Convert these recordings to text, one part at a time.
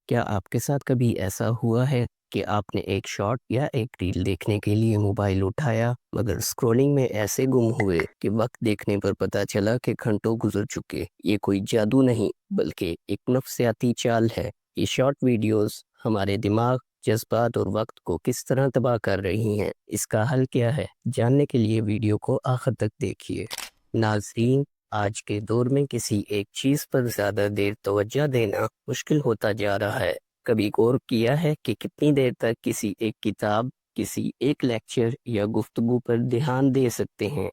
کیا آپ کے ساتھ کبھی ایسا ہوا ہے کہ آپ نے ایک شارٹ یا ایک ریل دیکھنے کے لیے موبائل اٹھایا مگر اسکرولنگ میں ایسے گم ہوئے کہ وقت دیکھنے پر پتہ چلا کہ گھنٹوں گزر چکے؟ یہ کوئی جادو نہیں بلکہ ایک نفسیاتی چال ہے۔ یہ شارٹ ویڈیوز ہمارے دماغ، جذبات اور وقت کو کس طرح تباہ کر رہی ہیں، اس کا حل کیا ہے؟ جاننے کے لیے ویڈیو کو آخر تک دیکھیے۔ ناظرین، آج کے دور میں کسی ایک چیز پر زیادہ دیر توجہ دینا مشکل ہوتا جا رہا ہے۔ کبھی غور کیا ہے کہ کتنی دیر تک کسی ایک کتاب، کسی ایک لیکچر یا گفتگو پر دھیان دے سکتے ہیں؟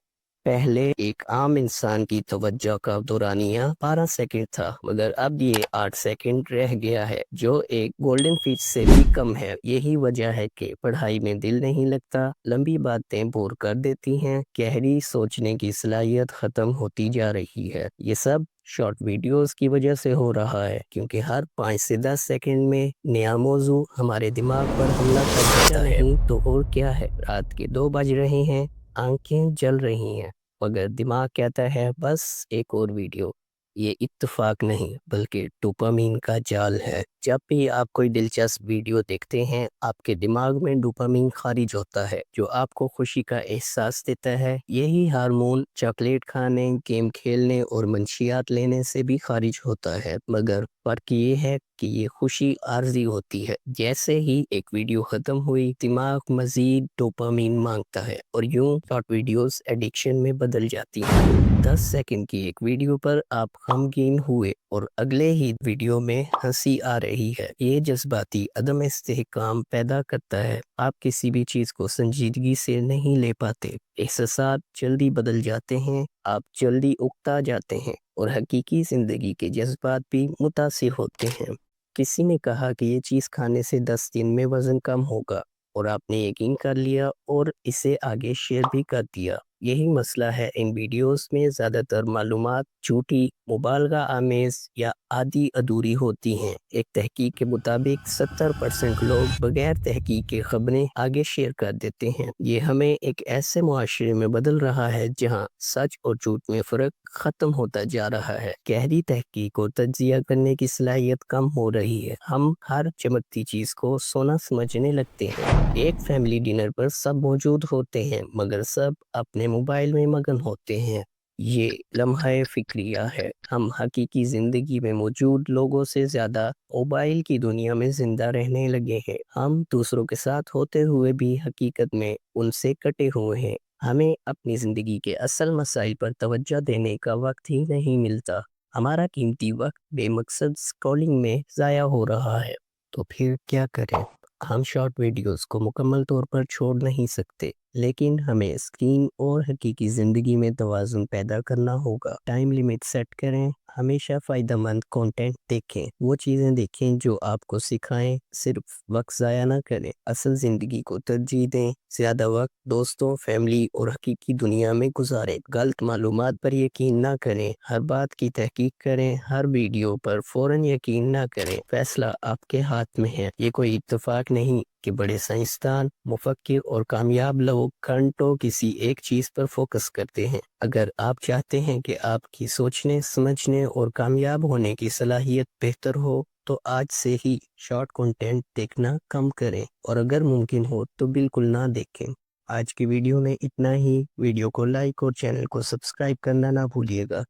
پہلے ایک عام انسان کی توجہ کا دورانیہ 12 سیکنڈ تھا، مگر اب یہ 8 سیکنڈ رہ گیا ہے، جو ایک گولڈن فیس سے بھی کم ہے۔ یہی وجہ ہے کہ پڑھائی میں دل نہیں لگتا، لمبی باتیں بور کر دیتی ہیں، گہری سوچنے کی صلاحیت ختم ہوتی جا رہی ہے۔ یہ سب شارٹ ویڈیوز کی وجہ سے ہو رہا ہے، کیونکہ ہر 5 سے 10 سیکنڈ میں نیا موضوع ہمارے دماغ پر حملہ کر جاتا ہے۔ نہیں تو اور کیا ہے، رات کے 2 بج رہے ہیں، آنکھیں جل رہی ہیں، مگر دماغ کہتا ہے بس ایک اور ویڈیو۔ یہ اتفاق نہیں بلکہ ڈوپامین کا جال ہے۔ جب بھی آپ کوئی دلچسپ ویڈیو دیکھتے ہیں، آپ کے دماغ میں ڈوپامین خارج ہوتا ہے، جو آپ کو خوشی کا احساس دیتا ہے۔ یہی ہارمون چاکلیٹ کھانے، گیم کھیلنے اور منشیات لینے سے بھی خارج ہوتا ہے، مگر فرق یہ ہے کہ یہ خوشی عارضی ہوتی ہے۔ جیسے ہی ایک ویڈیو ختم ہوئی، دماغ مزید ڈوپامین مانگتا ہے اور یوں شارٹ ویڈیوز ایڈکشن میں بدل جاتی ہیں۔ 10 سیکنڈ کی ایک ویڈیو پر آپ غمگین ہوئے اور اگلے ہی ویڈیو میں ہنسی آ رہی ہے۔ یہ جذباتی عدم استحکام پیدا کرتا ہے۔ آپ کسی بھی چیز کو سنجیدگی سے نہیں لے پاتے، احساسات جلدی بدل جاتے ہیں، آپ جلدی اکتا جاتے ہیں اور حقیقی زندگی کے جذبات بھی متاثر ہوتے ہیں۔ کسی نے کہا کہ یہ چیز کھانے سے 10 دن میں وزن کم ہوگا اور آپ نے یقین کر لیا اور اسے آگے شیئر بھی کر دیا۔ یہی مسئلہ ہے، ان ویڈیوز میں زیادہ تر معلومات جھوٹی، مبالغہ آمیز یا آدھی ادھوری ہوتی ہیں۔ ایک تحقیق کے مطابق 70% لوگ بغیر تحقیق کے خبریں آگے شیئر کر دیتے ہیں۔ یہ ہمیں ایک ایسے معاشرے میں بدل رہا ہے جہاں سچ اور جھوٹ میں فرق ختم ہوتا جا رہا ہے۔ گہری تحقیق اور تجزیہ کرنے کی صلاحیت کم ہو رہی ہے۔ ہم ہر چمکتی چیز کو سونا سمجھنے لگتے ہیں۔ ایک فیملی ڈنر پر سب موجود ہوتے ہیں، مگر سب اپنے موبائل میں مگن ہوتے ہیں۔ یہ لمحہ فکریہ ہے۔ ہم حقیقی زندگی میں موجود لوگوں سے زیادہ موبائل کی دنیا میں زندہ رہنے لگے ہیں۔ ہم دوسروں کے ساتھ ہوتے ہوئے بھی حقیقت میں ان سے کٹے ہوئے ہیں۔ ہمیں اپنی زندگی کے اصل مسائل پر توجہ دینے کا وقت ہی نہیں ملتا۔ ہمارا قیمتی وقت بے مقصد سکرولنگ میں ضائع ہو رہا ہے۔ تو پھر کیا کریں؟ ہم شارٹ ویڈیوز کو مکمل طور پر چھوڑ نہیں سکتے، لیکن ہمیں اسکرین اور حقیقی زندگی میں توازن پیدا کرنا ہوگا۔ ٹائم لیمٹ سیٹ کریں، ہمیشہ فائدہ مند کنٹینٹ دیکھیں، وہ چیزیں دیکھیں جو آپ کو سکھائیں، صرف وقت ضائع نہ کریں۔ اصل زندگی کو ترجیح دیں، زیادہ وقت دوستوں، فیملی اور حقیقی دنیا میں گزاریں۔ غلط معلومات پر یقین نہ کریں، ہر بات کی تحقیق کریں، ہر ویڈیو پر فوراً یقین نہ کریں۔ فیصلہ آپ کے ہاتھ میں ہے۔ یہ کوئی اتفاق نہیں کہ بڑے سائنسدان، مفکر اور کامیاب لوگ گھنٹوں کسی ایک چیز پر فوکس کرتے ہیں۔ اگر آپ چاہتے ہیں کہ آپ کی سوچنے، سمجھنے اور کامیاب ہونے کی صلاحیت بہتر ہو، تو آج سے ہی شارٹ کنٹینٹ دیکھنا کم کریں، اور اگر ممکن ہو تو بالکل نہ دیکھیں۔ آج کی ویڈیو میں اتنا ہی۔ ویڈیو کو لائک اور چینل کو سبسکرائب کرنا نہ بھولیے گا۔